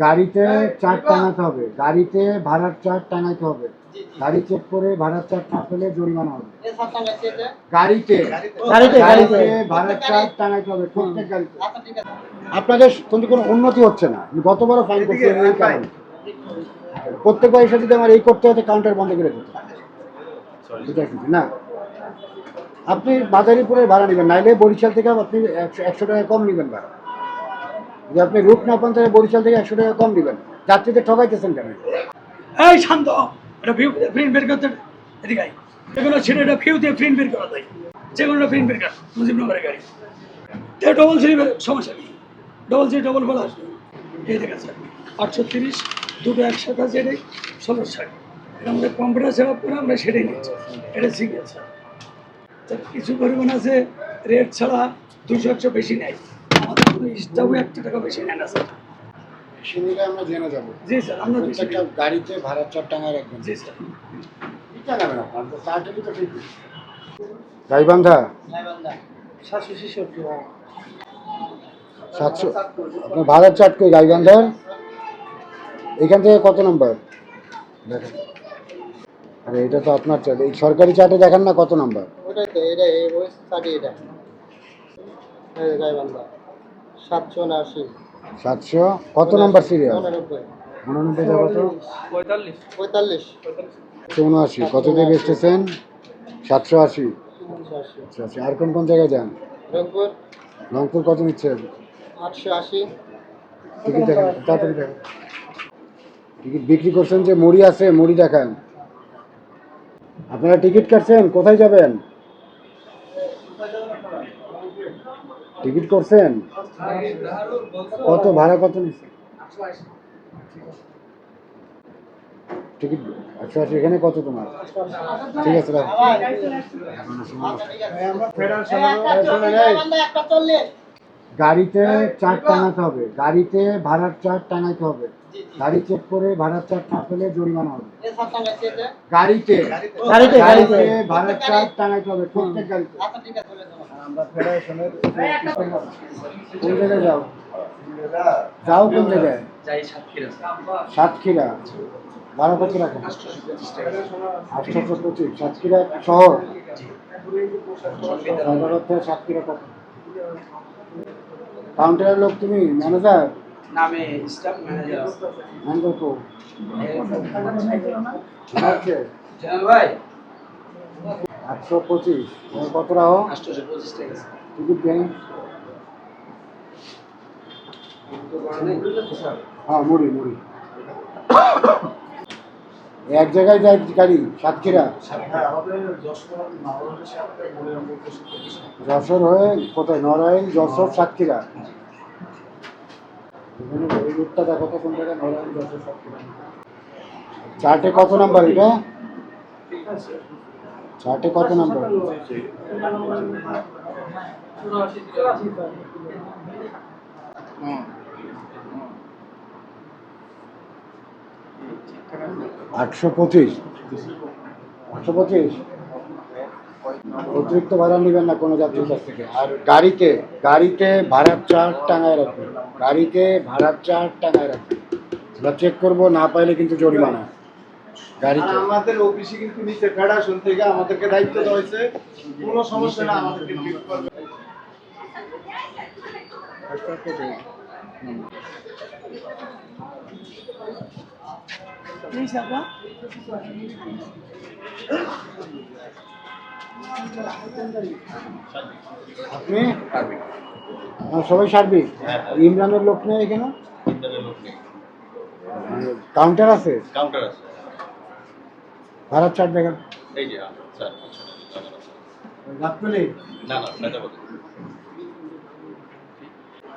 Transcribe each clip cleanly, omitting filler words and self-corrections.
গাড়িতে চার্ট টাঙাতে হবে, গাড়িতে ভাড়ার চার্ট টাঙাতে হবে, গাড়ি চেক করে ভাড়ার চার্ট না পেলে জরিমানা হবে। গাড়িতে গাড়িতে ভাড়ার চার্ট টাঙাতে হবে প্রত্যেক গাড়িতে। আপনাদের কিন্তু কোনো উন্নতি হচ্ছে না, গতবারও ফাইন করছে এই কারণে। প্রত্যেক বাড়ির সাথে যদি আমার এই করতে হতে কাউন্টার বন্ধ করে দিতে না। আপনি মাদারীপুরে ভাড়া নেবেন, নাইলে বরিশাল থেকে আপনি 100 টাকা কম নেবেন ভাড়া। যদি আপনি রুট না পান তাহলে বরিশাল থেকে 100 টাকা কম নেবেন। যাত্রীদের ঠকাইতেছেন কেন? এই শান্ত, এটা ভিউ প্রিন্ট বের করতে এদিকে আয়। যেগুলো ছেড়ে এটা ভিউ দিয়ে প্রিন্ট বের করা যায়, যেগুলো প্রিন্ট বের কর মুজিবনগরের গাড়ি ডবল সিলিপের সমস্যা নেই, ডবল সিলি ডবল বলা আসবে। এই দেখেন স্যার 830 দুটো একসাথে আছে, এটাই 1660। এটা আমাদের কম্পিউটার সেট আপ করে আমরা সেটাই নিচ্ছি, এটা সিঙ্গেল স্যার। কিছু পরিমাণ আছে রেট ছাড়া 200 বেশি নেয়, আমাদের কোনো স্টাফও 1 টাকা বেশি নেয় না স্যার। সেদিকে আমরা জেনে যাবো। জি স্যার, আমরা প্রত্যেকটা গাড়িতে ভাড়ার চার্ট টাঙায় রাখবেন। জি স্যার। গাইবান্ধা 766। 700 আপনার ভাড়ার চার্ট কই গাইবান্ধার? এখান থেকে কত নম্বর দেখেন? আরে এটা তো আপনার চার্ট, এই সরকারি চার্টে দেখান না কত নম্বর? ওটাই তো, এটা ওই চার্টে এটা গাইবান্ধা 779। 700 কত নম্বর সিরিয়াল? 99 99 যাবো তো 45 779 কত থেকে স্টেশন? 780। 85 আচ্ছা, আর কোন কোন জায়গায় যান? রংপুর রংপুর কত নিচ্ছেন? 880। টিকিট দেখান, তাড়াতাড়ি দেখান। টিকিট বিক্রি করছেন যে মুড়ি আছে, মুড়ি দেখান। আপনারা টিকিট কাটছেন, কোথায় যাবেন? টিকিট করছেন কত? ভাড়া কত নিচ্ছে? টিকিট 880, এখানে কত তোমার? ঠিক আছে রাখ। গাড়িতে চার্ট টাঙাতে হবে, গাড়িতে ভাড়ার চার্ট টাঙাতে হবে, গাড়ি চেক করে ভাড়ার চার্ট না পেলে জরিমানা হবে। গাড়িতে গাড়িতে ভাড়ার চার্ট টাঙাতে হবে প্রত্যেক গাড়িতে। আমরা ফেডারেশনের কোন জায়গায় যাও? যাও কোন জায়গায়? সাতক্ষীরা। ভাড়া কত রাখেন? 825। সাতক্ষীরা শহর, সাতক্ষীরা কত? কাউন্টারের লোক তুমি? ম্যানেজার নামে স্টাফ ম্যানেজার ম্যানেজার কো? জানাল ভাই 825 কত রাখো? 825 টাকা। টিকিট দেন। হ্যাঁ মুড়ি মুড়ি এক জায়গায় যায় গাড়ি সাতক্ষীরা যশোর হয়ে কোথায়? নড়াইল, যশোর, সাতক্ষীরা। এই রুটটা দেখো তো কোন জায়গায়? নড়াইল, যশোর, সাতক্ষীরা। চার্টে কত নাম্বার এটা? চার্টে কত নাম্বার? আটশো পঁচিশ। অতিরিক্ত ভাড়া নেবেন না কোনো যাত্রীর কাছ থেকে। আর গাড়িতে গাড়িতে ভাড়ার চার্ট টাঙায় রাখবেন, গাড়িতে ভাড়ার চার্ট টাঙায় রাখবেন। আমরা চেক করবো, না পাইলে কিন্তু জরিমানা। গাড়িতে আমাদের অফিসে কিন্তু নিচে ফেডারেশন থেকে আমাদেরকে দায়িত্ব দেওয়া হয়েছে, কোনো সমস্যা না আমাদেরকে ঠিক করবে। আপনি সবাই সার্বিক? ইমরানের লোক নেই এখানে? কাউন্টার আছে? কাউন্টার আছে। ভাড়ার চার্ট দেখেন। এই যে স্যার, গাবতলী না না সাজাবাদ,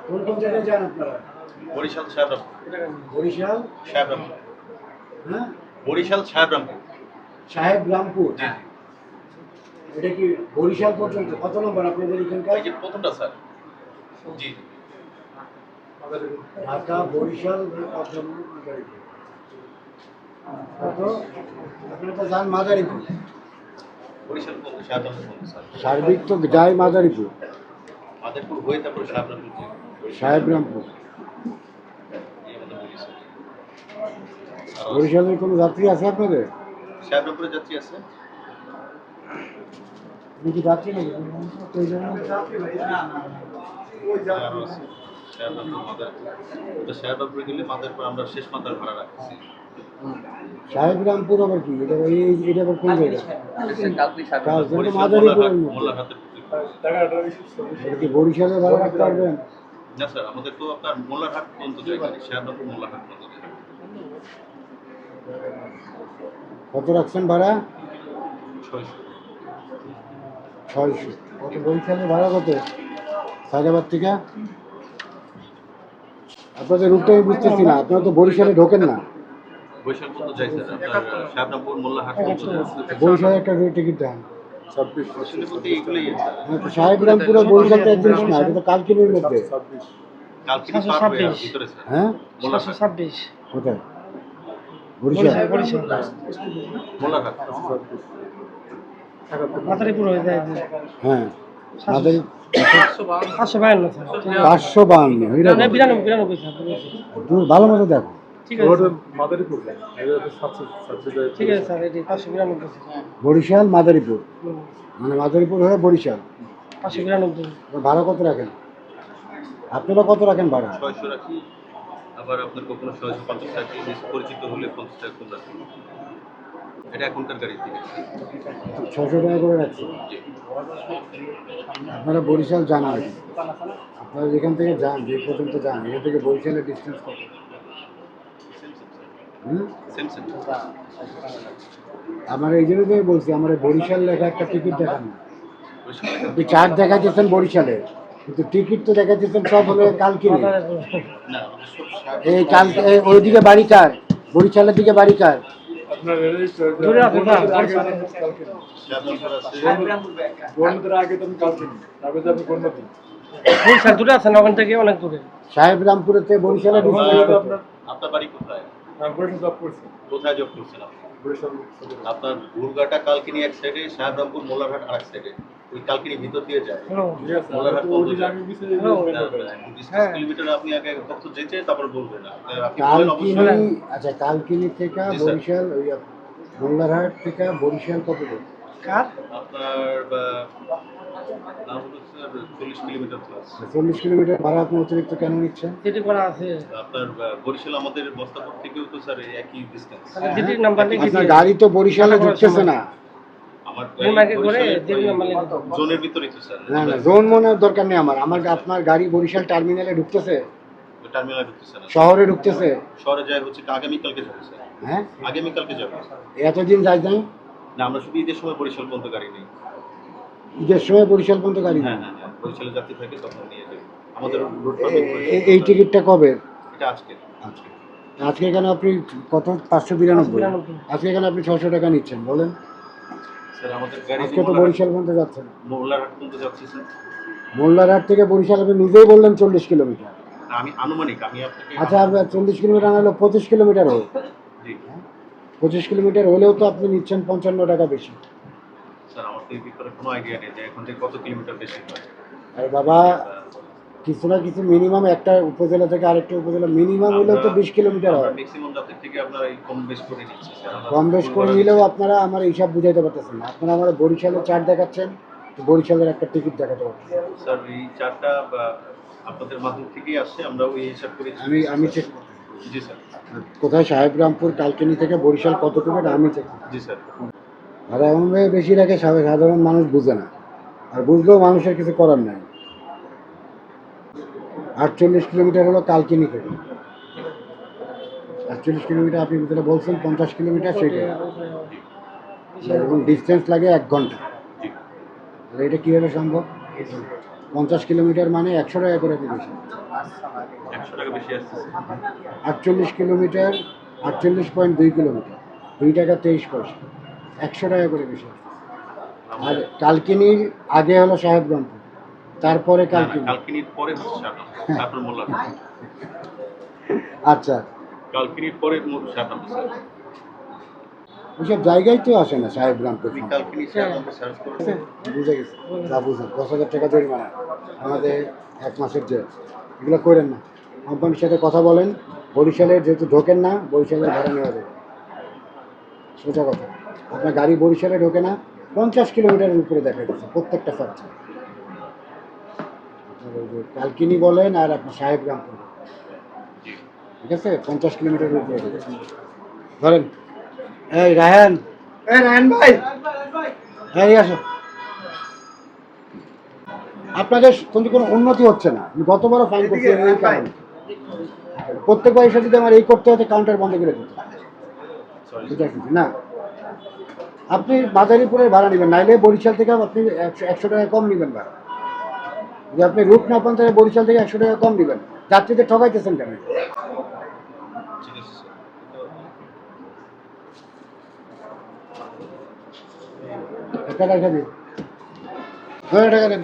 কোন কোন জায়গায় যান আপনারা? বরিশাল সাহেবরামপুর। বরিশাল সাহেবরামপুর, হ্যাঁ, বরিশাল সাহেবরামপুর। সাহেব রামপুর। জি এটা কি বরিশাল পর্যন্ত? কত নম্বর আপনাদের এখানকার? এই যে প্রথমটা স্যার। জি ঢাকা বরিশাল কত? আপনারা তো যান মাদারীপুর। বরিশাল বলতে সাহেবরামপুর বলতে স্যার। সার্বিক তো যায় মাদারীপুর, মাদারীপুর হয়ে তারপরে সাহেবরামপুর। সাহেব রামপুর। এই আমাদের বরিশাল। বরিশালের কোনো যাত্রী আছে আপনাদের? সাহেবরামপুরে যাত্রী আছে। আপনি কি যাত্রী নাকি? ওই জন্য আরও আছে সাহেবরামপুর মাদারীপুর। ওটা সাহেবরামপুরে গেলে মাদারীপুর আমরা শেষ মাথার ভাড়া রাখছি। সাহেবরামপুর আবার কি? এটা আবার কোন জায়গা? বরিশাল মাদারীপুরের মধ্যে। মোল্লার হাতের। এটা কি বরিশালে ভাড়া রাখতে পারবেন? না স্যার, আমাদের তো আপনার মোল্লারহাট পর্যন্ত জায়গা নেই, সাহেবরামপুর মোল্লারহাট পর্যন্ত জায়গা। কত রাখছেন ভাড়া? 600। 600। কত বরিশালের ভাড়া কত? সায়দাবাদ থেকে? আপনাদের রুটটা আমি বুঝতেছি না, আপনারা তো বরিশালে ঢোকেন না। বরিশাল পর্যন্ত যাই স্যার, আপনার সাহেবরামপুর মোল্লারহাট পর্যন্ত যাই। বরিশালে একটা টিকিট দেন। বরিশালের মধ্যে এইগুলোই আছে। হ্যাঁ, তো সাহেবরামপুর আর বরিশাল তো এক জিনিস না, এটা তো কালকিনির মধ্যে। কালকিনি পার হয়ে আর ভিতরে স্যার। হ্যাঁ, মোল্লারহাট। 726 কোথায়? বরিশাল। মোল্লারহাট। মাদারীপুর হয়ে যায় হ্যাঁ, আমাদের 552 স্যার 552। হইরা না 92 স্যার তুমি ভালো মতো দেখো। ঠিক আছে ঠিক আছে স্যার এটি 592 স্যার বরিশাল মাদারীপুর, মানে মাদারীপুর হয়ে বরিশাল। 592 ভাড়া কত রাখেন? আপনারা কত রাখেন ভাড়া? 600 রাখি, আবার আপনার কখনো 650 রাখি, বেশি পরিচিত হলে 50 টাকা কম রাখি। এটা এখনকার গাড়ির দিকে। 600 টাকা করে রাখছি। আপনারা বরিশাল যান আর কি। আপনারা যেখান থেকে যান, যে পর্যন্ত যান, এখান থেকে বরিশালের ডিস্টেন্স কত? Same same. আমার এই জন্য তো বলছি, আমার এই বরিশাল লেখা একটা টিকিট দেখান না। বরিশালে আপনি চার্ট দেখাচ্ছেন বরিশালে, কিন্তু টিকিট তো দেখাচ্ছেন সব হলো কালকিনি। না, আমাদের সব এই কাল ওইদিকে বাড়ি কার? বরিশালের দিকে বাড়ি কার? দূরে আছে স্যার সাহেবরামপুর আছে। বরিশাল দূরে আছে না ওখান থেকে অনেক দূরে সাহেবরামপুরেতে বরিশালের ডিস্টেন্স কত? আপনার বাড়ি কোথায়? কোথায় জব করছেন আপনি? আপনার ভুলঘাটা কালকিনি এক সাইডে, সাহেবরামপুর মোল্লারহাট আরেক সাইডে। ওই কালকিনি ভিতর দিয়ে যায়। হ্যালো মোল্লারহাট পর্যন্ত যায়। হ্যালো 20 কিলোমিটার আপনি আগে কত যেতে তারপর বলবেন। আপনি বলেন কালকিনি, অবশ্যই। আচ্ছা কালকিনি থেকে জি, স্যার। বরিশাল, ওই মোল্লারহাট থেকে বরিশাল কত দূর? কার আপনার নাম হলো স্যার 40 কিলোমিটার প্লাস। 40 কিলোমিটার ভাড়া আপনি অতিরিক্ত কেন নিচ্ছেন? যেটি করা আছে আপনার বরিশাল আমাদের বস্তাপুর থেকেও তো স্যার একই ডিস্টেন্স। যেটির নাম্বার লিখে আপনার দিয়ে গাড়ি তো বরিশালে ঢুকতেছে না। আমার ওনাকে করে যেটির নাম্বার লিখে দাও জোনের ভিতরেই তো স্যার। না না, জোন মনের দরকার নেই আমার। আপনার গাড়ি বরিশাল টার্মিনালে ঢুকতেছে, টার্মিনালে ঢুকতেছে না। শহরে ঢুকতেছে। শহরে যায় হচ্ছে আগামীকালকে যাবে স্যার। হ্যাঁ, আগামীকালকে যাবে। এতদিন যাই নাই, না, আমরা শুধু ঈদের সময় বরিশাল পর্যন্ত গাড়ি নেই। ঈদের সময় বরিশাল পর্যন্ত গাড়ি নেই। হ্যাঁ হ্যাঁ হ্যাঁ, বরিশালে যাত্রী থাকে তখন নিয়ে যাবে। আমাদের রুট পাবে এই টিকিটটা কবে? এটা আজকে। আজকে। আজকে এখানে আপনি কত? 592। 592 আজকে এখানে আপনি 600 টাকা নিচ্ছেন, বলেন। স্যার আমাদের গাড়ি আজকে তো বরিশাল পর্যন্ত যাচ্ছেন। মোল্লারহাট পর্যন্ত যাচ্ছে স্যার। মোল্লারহাট থেকে বরিশাল আপনি নিজেই বললেন 40 কিলোমিটার। আমি আনুমানিক আমি আপনাকে আচ্ছা, আপনার 40 কিলোমিটার না হলো 25 কিলোমিটার হোক। জি 25 কিলোমিটার হলেও তো আপনি নিচ্ছেন 55 টাকা বেশি। স্যার, আমার তো এই ব্যাপারে কোনো আইডিয়া নেই যে এখন থেকে কত কিলোমিটার বেশি হয়। আর বাবা, কিছু না কিছু মিনিমাম একটা উপজেলা থেকে আরেকটা উপজেলা মিনিমাম হলেও তো 20 কিলোমিটার হয়। ম্যাক্সিমাম যাত্রী থেকে আপনারা এই কম বেশ করে নিচ্ছি স্যার। আমরা কম বেশ করে নিলেও আপনারা আমার হিসাব বুঝাইতে পারতেছেন না। আপনারা আমার বরিশালের চার্ট দেখাচ্ছেন, তো বরিশালের একটা টিকিট দেখাতে পারতেছেন। স্যার এই চারটা আপনাদের মাধ্যম থেকেই আসছে, আমরা ওই হিসাব করে আমি চেক জি স্যার। কোথায় সাহেবরামপুর কালকিনি থেকে বরিশাল কত কিলোমিটার আমি চেক। জি স্যার। আর এমনভাবে বেশি রাখে সাধারণ মানুষ বুঝে না, আর বুঝলেও মানুষের কিছু করার নাই। 48 কিলোমিটার হলো কালকিনি থেকে। 48 কিলোমিটার আপনি যেটা বলছেন 50 কিলোমিটার, সেটা এবং ডিস্টেন্স লাগে 1 ঘন্টা। জি। আর এটা কীভাবে সম্ভব? 50 কিলোমিটার মানে 100 টাকা করে দিবে। 100 টাকা বেশি আসছে স্যার। 48 কিলোমিটার 48.2 কিলোমিটার, 2 টাকা 23 পয়সা, 100 টাকা করে বেশি। আর কালকিনির আগে হলো সাহেবরামপুর, তারপরে না, না, কালকিনি। কালকিনির পরে হচ্ছে সাহেবরামপুর, তারপর মোল্লারহাট। আচ্ছা, কালকিনির পরে সাহেবরামপুর স্যার। ওইসব জায়গায় তো আসে না সাহেবরামপুর। তুমি কালকিনি সাহেবরামপুর সার্চ করো। বুঝে গেছে, যা বুঝুন। 10,000 টাকা জরিমানা, আমাদের 1 মাসের জেল। এগুলো করেন না। কোম্পানির সাথে কথা বলেন, বরিশালে যেহেতু ঢোকেন না, বরিশালের ভাড়া নেওয়া যাবে, সোজা কথা। আপনার গাড়ি বরিশালে ঢোকে না, 50 কিলোমিটারের উপরে দেখা গেছে প্রত্যেকটা সার্চে। কালকিনি বলেন আর আপনার সাহেবগ্রাম বলেন, ঠিক আছে, 50 কিলোমিটারের উপরে ঢোকে। ধরেন এই রায়হান, এই রায়হান ভাই, এই আসো। আপনাদের কিন্তু কোনো উন্নতি হচ্ছে না, আমি গতবারও ফাইন করছি এই কারণে। প্রত্যেকবার এসে যদি আমার এই করতে হতো, কাউন্টার বন্ধ করে দিত না। আপনি মাদারীপুরের ভাড়া নেবেন, নাইলে বরিশাল থেকে আপনি 100 টাকা কম নেবেন ভাড়া। যদি আপনি রুট না পান তাহলে বরিশাল থেকে 100 টাকা কম নেবেন। যাত্রীদের ঠকাইতেছেন কেন? ঠিক আছে স্যার। একটা টাকা দিন, টাকা দেন।